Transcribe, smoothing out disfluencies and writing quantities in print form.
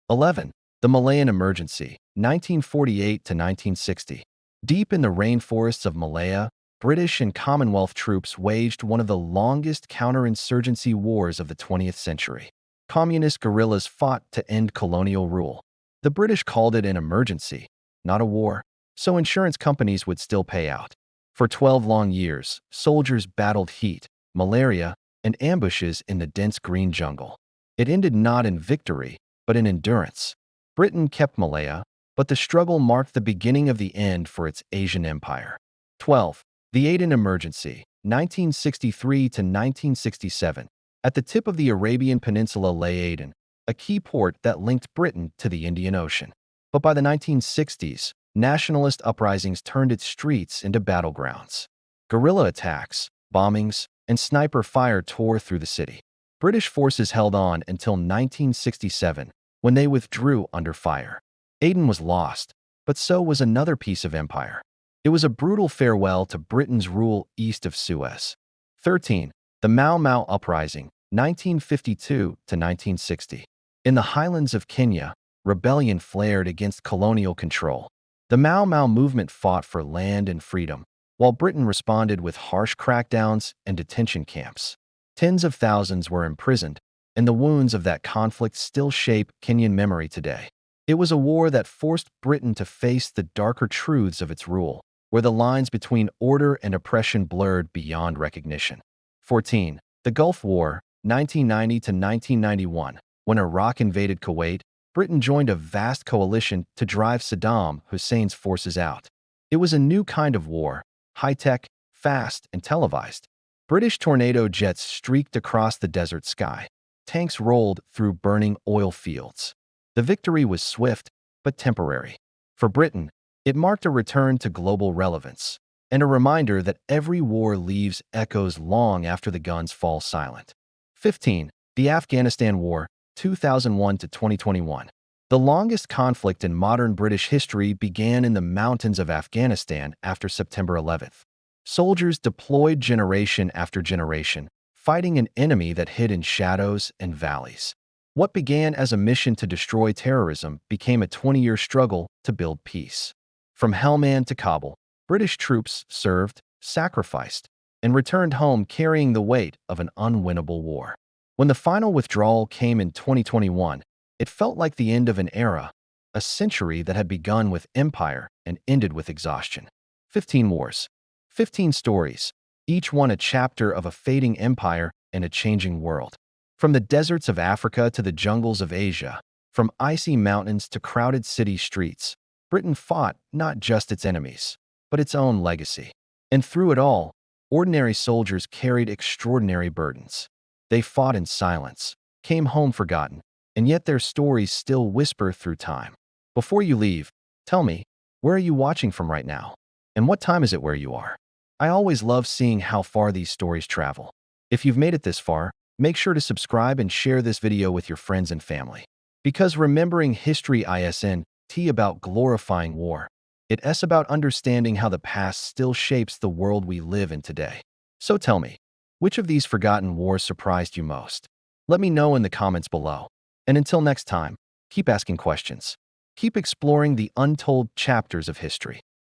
11. The Malayan Emergency, 1948 to 1960. Deep in the rainforests of Malaya, British and Commonwealth troops waged one of the longest counterinsurgency wars of the 20th century. Communist guerrillas fought to end colonial rule. The British called it an emergency, not a war, so insurance companies would still pay out. For 12 long years, soldiers battled heat, malaria, and ambushes in the dense green jungle. It ended not in victory, but in endurance. Britain kept Malaya, but the struggle marked the beginning of the end for its Asian empire. 12. The Aden Emergency, 1963 to 1967. At the tip of the Arabian Peninsula lay Aden, a key port that linked Britain to the Indian Ocean. But by the 1960s, nationalist uprisings turned its streets into battlegrounds. Guerrilla attacks, bombings, and sniper fire tore through the city. British forces held on until 1967, when they withdrew under fire. Aden was lost, but so was another piece of empire. It was a brutal farewell to Britain's rule east of Suez. 13. The Mau Mau Uprising, 1952 to 1960. In the highlands of Kenya, rebellion flared against colonial control. The Mau Mau movement fought for land and freedom, while Britain responded with harsh crackdowns and detention camps. Tens of thousands were imprisoned, and the wounds of that conflict still shape Kenyan memory today. It was a war that forced Britain to face the darker truths of its rule, where the lines between order and oppression blurred beyond recognition. 14. The Gulf War, 1990 to 1991. When Iraq invaded Kuwait, Britain joined a vast coalition to drive Saddam Hussein's forces out. It was a new kind of war, high-tech, fast, and televised. British tornado jets streaked across the desert sky. Tanks rolled through burning oil fields. The victory was swift, but temporary. For Britain, it marked a return to global relevance, and a reminder that every war leaves echoes long after the guns fall silent. 15. The Afghanistan War, 2001 to 2021. The longest conflict in modern British history began in the mountains of Afghanistan after September 11th. Soldiers deployed generation after generation, fighting an enemy that hid in shadows and valleys. What began as a mission to destroy terrorism became a 20-year struggle to build peace. From Helmand to Kabul, British troops served, sacrificed, and returned home carrying the weight of an unwinnable war. When the final withdrawal came in 2021, it felt like the end of an era, a century that had begun with empire and ended with exhaustion. 15 wars. 15 stories, each one a chapter of a fading empire and a changing world. From the deserts of Africa to the jungles of Asia, from icy mountains to crowded city streets, Britain fought not just its enemies, but its own legacy. And through it all, ordinary soldiers carried extraordinary burdens. They fought in silence, came home forgotten, and yet their stories still whisper through time. Before you leave, tell me, where are you watching from right now? And what time is it where you are? I always love seeing how far these stories travel. If you've made it this far, make sure to subscribe and share this video with your friends and family. Because remembering history isn't about glorifying war. It's about understanding how the past still shapes the world we live in today. So tell me, which of these forgotten wars surprised you most? Let me know in the comments below. And until next time, keep asking questions. Keep exploring the untold chapters of history.